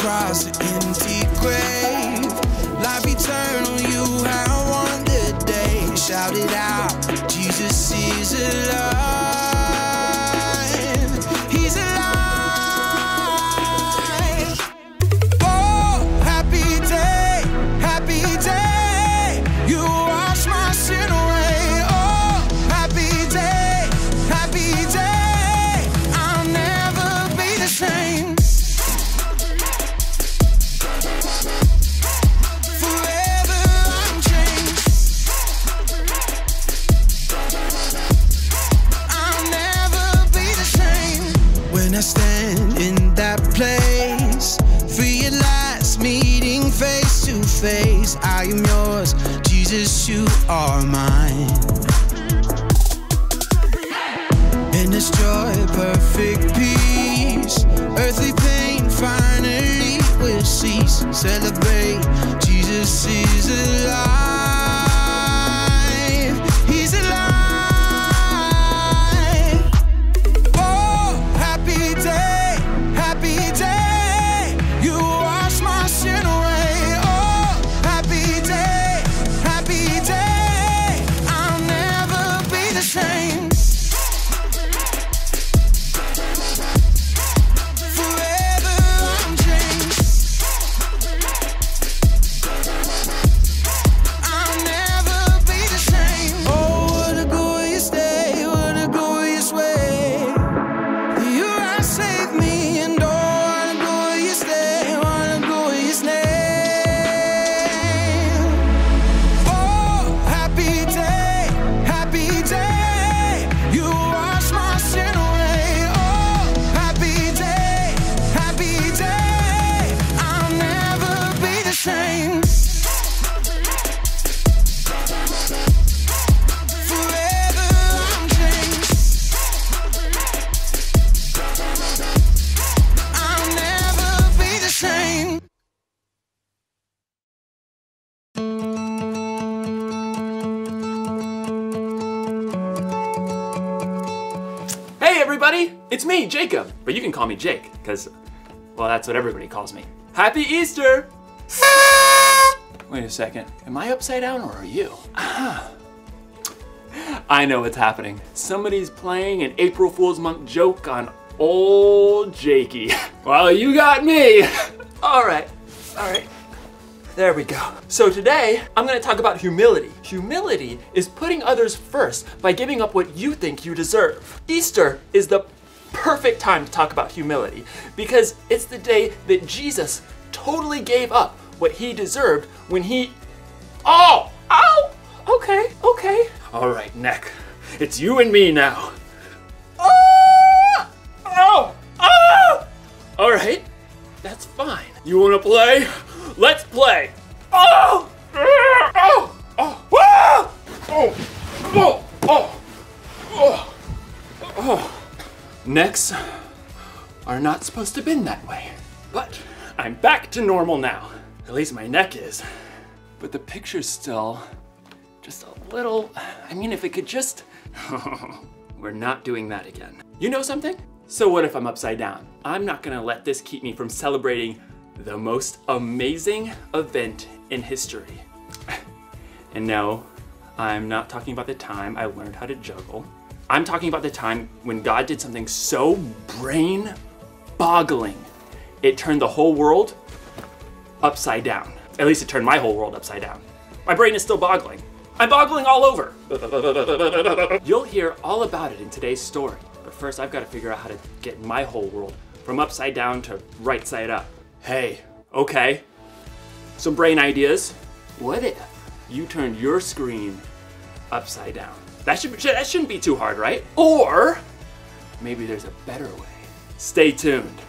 across the empty grave. Life eternal, you have won the day. Shout it out, Jesus is alive. He's alive. Oh, happy day, happy day. You wash my sin away. Oh, happy day, happy day. I'll never be the same. Forever I'm changed. I'll never be the same. When I stand in that place, realize meeting face to face, I am yours, Jesus, you are mine. In this joy, perfect peace, earthly pain finally will cease. Celebrate, Jesus is alive. He's alive. Oh, happy day, happy day. You wash my sin away. Oh, happy day, happy day. I'll never be the same. Forever I'm changed. I'll never be the same. Oh, what a glorious day, what a glorious way. You have saved me, and oh, what a glorious day, what a glorious name. Oh, happy day, happy day. You wash my sin away. Oh, happy day, happy day. I'll never be the same. Forever I'm changed. I'll never be the same. Hey everybody, it's me, Jacob, but you can call me Jake, because, well, that's what everybody calls me. Happy Easter! Wait a second, am I upside down or are you? I know what's happening. Somebody's playing an April Fool's Month joke on old Jakey. Well, you got me! All right. There we go. So today, I'm gonna talk about humility. Humility is putting others first by giving up what you think you deserve. Easter is the perfect time to talk about humility because it's the day that Jesus totally gave up what he deserved when he... Oh! Ow! Okay. All right, neck. It's you and me now. Oh! All right, that's fine. You wanna play? Let's play. Necks are not supposed to bend that way, but I'm back to normal now. At least my neck is. But the picture's still just a little, I mean, if it could just, we're not doing that again. You know something? So what if I'm upside down? I'm not gonna let this keep me from celebrating the most amazing event in history. And no, I'm not talking about the time I learned how to juggle. I'm talking about the time when God did something so brain-boggling, it turned the whole world upside down. At least it turned my whole world upside down. My brain is still boggling. I'm boggling all over. You'll hear all about it in today's story, but first I've got to figure out how to get my whole world from upside down to right side up. Hey, okay, some brain ideas. What if you turned your screen upside down? That shouldn't be too hard, right? Or maybe there's a better way. Stay tuned.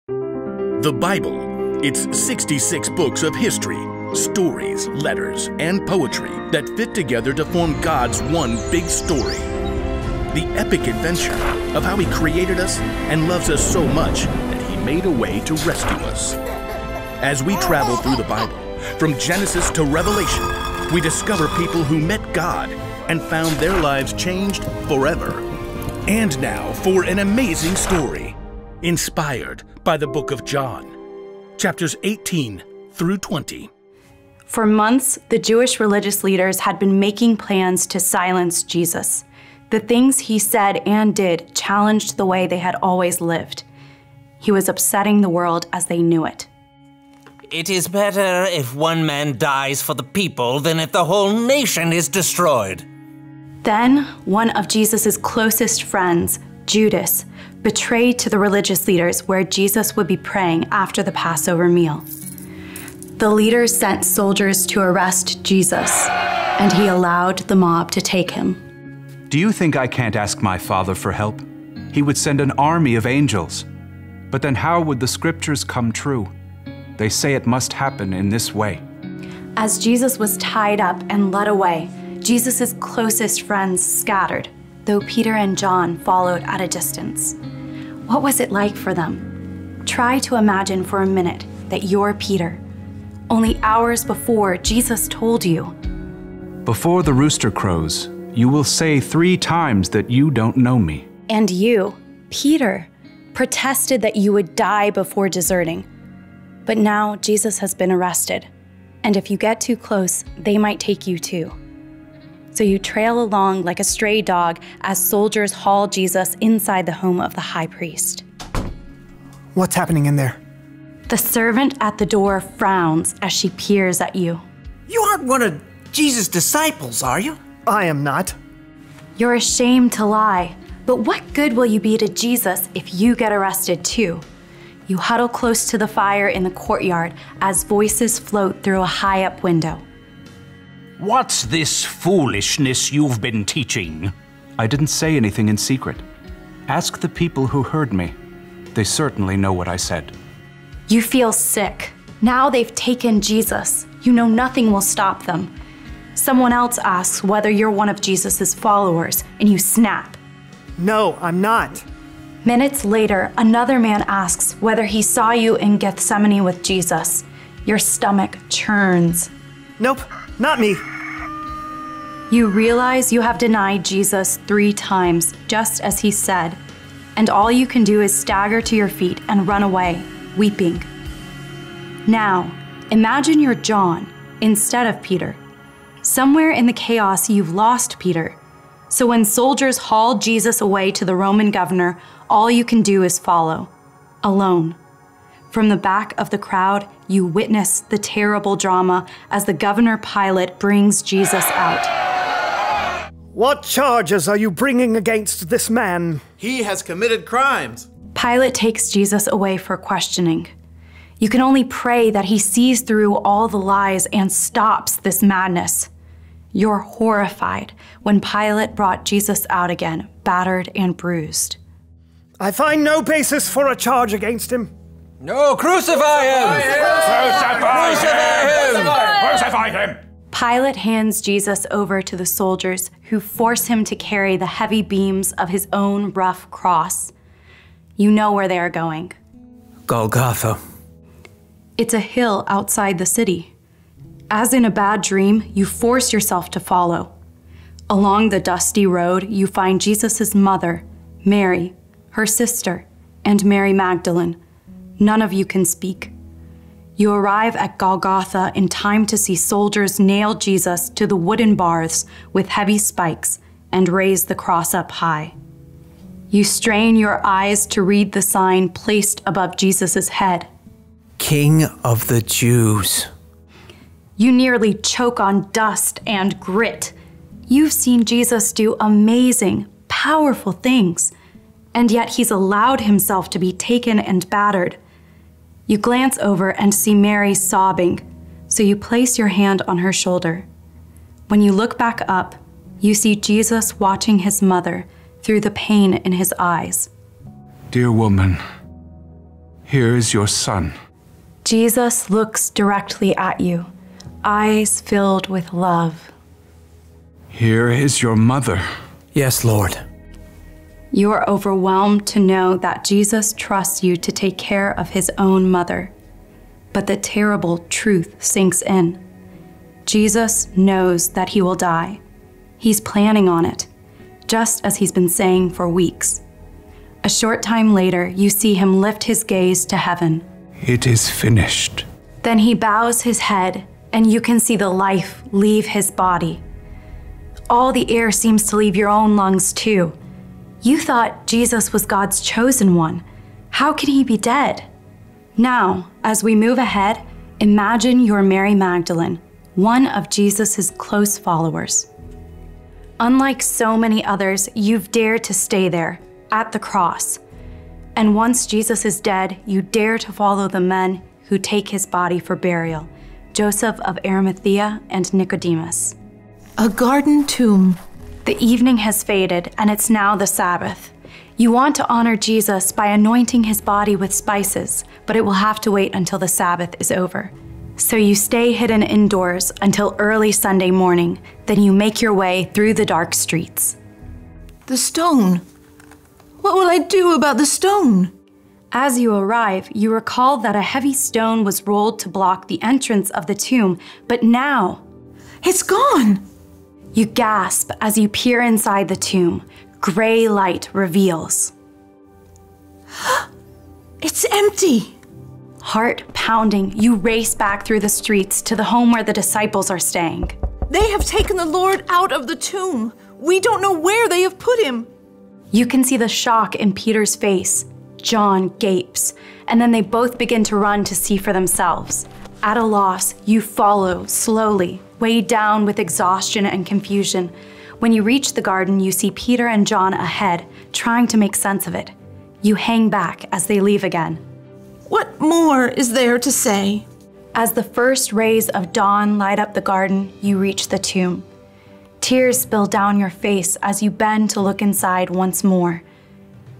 The Bible. It's 66 books of history, stories, letters, and poetry that fit together to form God's one big story. The epic adventure of how He created us and loves us so much that He made a way to rescue us. As we travel through the Bible, from Genesis to Revelation, we discover people who met God and found their lives changed forever. And now for an amazing story, inspired by the book of John, chapters 18 through 20. For months, the Jewish religious leaders had been making plans to silence Jesus. The things he said and did challenged the way they had always lived. He was upsetting the world as they knew it. It is better if one man dies for the people than if the whole nation is destroyed. Then, one of Jesus' closest friends, Judas, betrayed to the religious leaders where Jesus would be praying after the Passover meal. The leaders sent soldiers to arrest Jesus, and he allowed the mob to take him. Do you think I can't ask my Father for help? He would send an army of angels. But then how would the scriptures come true? They say it must happen in this way. As Jesus was tied up and led away, Jesus' closest friends scattered, though Peter and John followed at a distance. What was it like for them? Try to imagine for a minute that you're Peter. Only hours before, Jesus told you, Before the rooster crows, you will say 3 times that you don't know me. And you, Peter, protested that you would die before deserting. But now Jesus has been arrested, and if you get too close, they might take you too. So you trail along like a stray dog as soldiers haul Jesus inside the home of the high priest. What's happening in there? The servant at the door frowns as she peers at you. You aren't one of Jesus' disciples, are you? I am not. You're ashamed to lie, but what good will you be to Jesus if you get arrested too? You huddle close to the fire in the courtyard as voices float through a high-up window. What's this foolishness you've been teaching? I didn't say anything in secret. Ask the people who heard me. They certainly know what I said. You feel sick. Now they've taken Jesus. You know nothing will stop them. Someone else asks whether you're one of Jesus' followers, and you snap. No, I'm not. Minutes later, another man asks whether he saw you in Gethsemane with Jesus. Your stomach churns. Nope, not me. You realize you have denied Jesus 3 times, just as he said, and all you can do is stagger to your feet and run away, weeping. Now, imagine you're John instead of Peter. Somewhere in the chaos, you've lost Peter. So when soldiers haul Jesus away to the Roman governor, all you can do is follow, alone. From the back of the crowd, you witness the terrible drama as the governor Pilate brings Jesus out. What charges are you bringing against this man? He has committed crimes. Pilate takes Jesus away for questioning. You can only pray that he sees through all the lies and stops this madness. You're horrified when Pilate brought Jesus out again, battered and bruised. I find no basis for a charge against him. No, crucify him! Crucify him! Crucify him! Pilate hands Jesus over to the soldiers who force him to carry the heavy beams of his own rough cross. You know where they are going. Golgotha. It's a hill outside the city. As in a bad dream, you force yourself to follow. Along the dusty road, you find Jesus' mother, Mary, her sister, and Mary Magdalene. None of you can speak. You arrive at Golgotha in time to see soldiers nail Jesus to the wooden bars with heavy spikes and raise the cross up high. You strain your eyes to read the sign placed above Jesus' head. King of the Jews. You nearly choke on dust and grit. You've seen Jesus do amazing, powerful things, and yet he's allowed himself to be taken and battered. You glance over and see Mary sobbing, so you place your hand on her shoulder. When you look back up, you see Jesus watching his mother through the pain in his eyes. Dear woman, here is your son. Jesus looks directly at you, eyes filled with love. Here is your mother. Yes, Lord. You are overwhelmed to know that Jesus trusts you to take care of his own mother. But the terrible truth sinks in. Jesus knows that he will die. He's planning on it, just as he's been saying for weeks. A short time later, you see him lift his gaze to heaven. It is finished. Then he bows his head, and you can see the life leave his body. All the air seems to leave your own lungs too. You thought Jesus was God's chosen one. How can he be dead? Now, as we move ahead, imagine you're Mary Magdalene, one of Jesus' close followers. Unlike so many others, you've dared to stay there, at the cross. And once Jesus is dead, you dare to follow the men who take his body for burial, Joseph of Arimathea and Nicodemus. A garden tomb. The evening has faded, and it's now the Sabbath. You want to honor Jesus by anointing his body with spices, but it will have to wait until the Sabbath is over. So you stay hidden indoors until early Sunday morning, then you make your way through the dark streets. The stone. What will I do about the stone? As you arrive, you recall that a heavy stone was rolled to block the entrance of the tomb, but now... It's gone! You gasp as you peer inside the tomb. Gray light reveals. It's empty! Heart pounding, you race back through the streets to the home where the disciples are staying. They have taken the Lord out of the tomb. We don't know where they have put him. You can see the shock in Peter's face. John gapes, and then they both begin to run to see for themselves. At a loss, you follow slowly, weighed down with exhaustion and confusion. When you reach the garden, you see Peter and John ahead, trying to make sense of it. You hang back as they leave again. What more is there to say? As the first rays of dawn light up the garden, you reach the tomb. Tears spill down your face as you bend to look inside once more.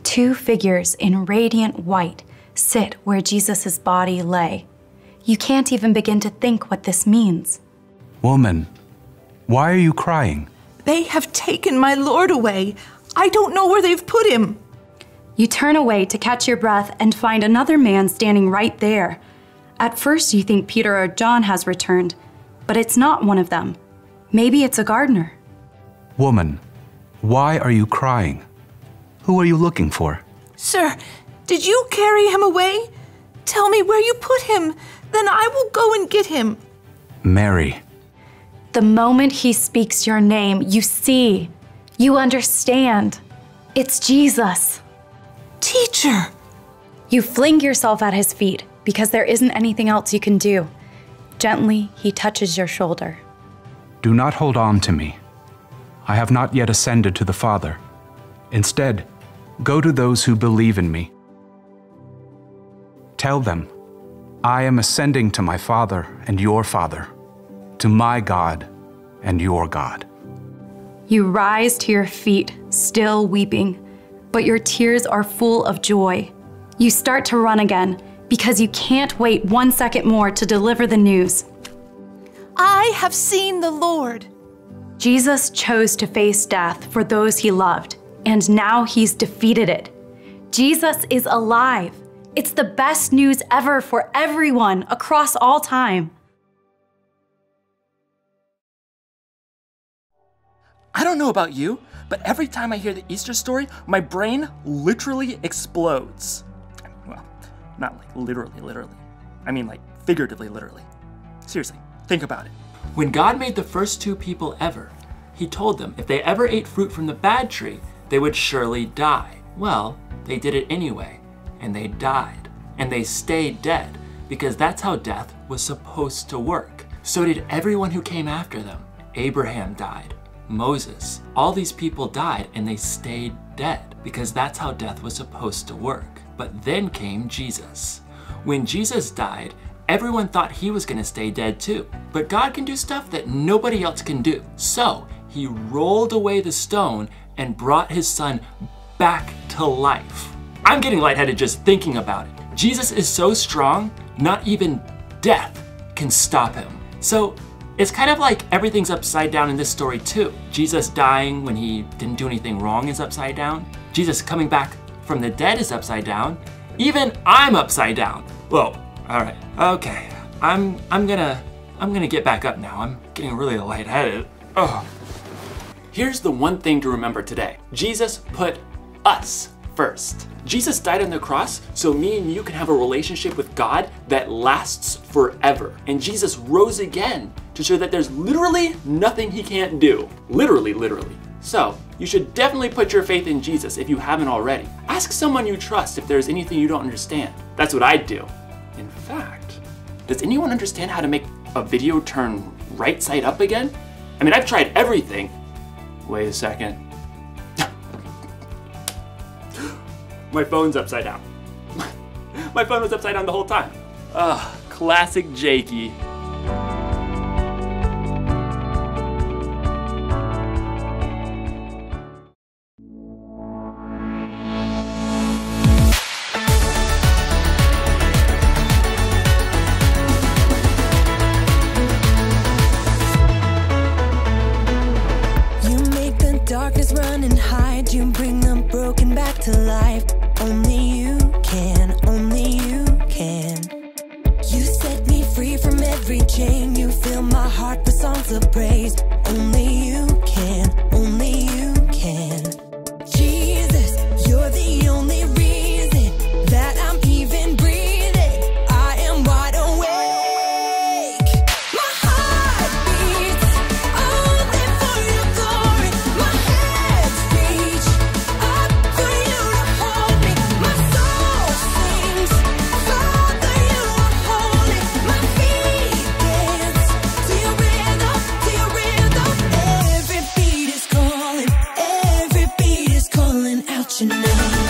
Two figures in radiant white sit where Jesus' body lay. You can't even begin to think what this means. Woman, why are you crying? They have taken my Lord away. I don't know where they've put him. You turn away to catch your breath and find another man standing right there. At first you think Peter or John has returned, but it's not one of them. Maybe it's a gardener. Woman, why are you crying? Who are you looking for? Sir, did you carry him away? Tell me where you put him, then I will go and get him. Mary. The moment he speaks your name, you see, you understand. It's Jesus. Teacher. You fling yourself at his feet because there isn't anything else you can do. Gently, he touches your shoulder. Do not hold on to me. I have not yet ascended to the Father. Instead, go to those who believe in me. Tell them, I am ascending to my Father and your Father, to my God and your God. You rise to your feet, still weeping, but your tears are full of joy. You start to run again because you can't wait 1 second more to deliver the news. I have seen the Lord. Jesus chose to face death for those he loved, and now he's defeated it. Jesus is alive. It's the best news ever for everyone across all time. I don't know about you, but every time I hear the Easter story, my brain literally explodes. Well, not like literally. I mean like figuratively, literally. Seriously, think about it. When God made the first two people ever, he told them if they ever ate fruit from the bad tree, they would surely die. Well, they did it anyway, and they died. And they stayed dead, because that's how death was supposed to work. So did everyone who came after them. Abraham died. Moses, all these people died and they stayed dead because that's how death was supposed to work. But then came Jesus. When Jesus died, everyone thought he was gonna stay dead too. But God can do stuff that nobody else can do. So he rolled away the stone and brought his son back to life. I'm getting lightheaded just thinking about it. Jesus is so strong, not even death can stop him. So it's kind of like everything's upside down in this story too. Jesus dying when he didn't do anything wrong is upside down. Jesus coming back from the dead is upside down. Even I'm upside down. Whoa, all right, okay. I'm gonna get back up now. I'm getting really lightheaded. Oh. Here's the one thing to remember today. Jesus put us first. Jesus died on the cross so me and you can have a relationship with God that lasts forever. And Jesus rose again to show that there's literally nothing he can't do. Literally, literally. So, you should definitely put your faith in Jesus if you haven't already. Ask someone you trust if there's anything you don't understand. That's what I'd do. In fact, does anyone understand how to make a video turn right side up again? I mean, I've tried everything. Wait a second. My phone's upside down. My phone was upside down the whole time. Ugh, classic Jakey. Darkness run and hide, you bring the broken back to life. Only you can, only you can. You set me free from every chain, you fill my heart with songs of praise. Only you can, only you can. Jesus, you're the only reason that I'm even breathing. I am wide awake. My heart beats only for your glory. My hands reach up for you to hold me. My soul sings, Father, you are holy. My feet dance to your rhythm, to your rhythm. Every beat is calling out your name.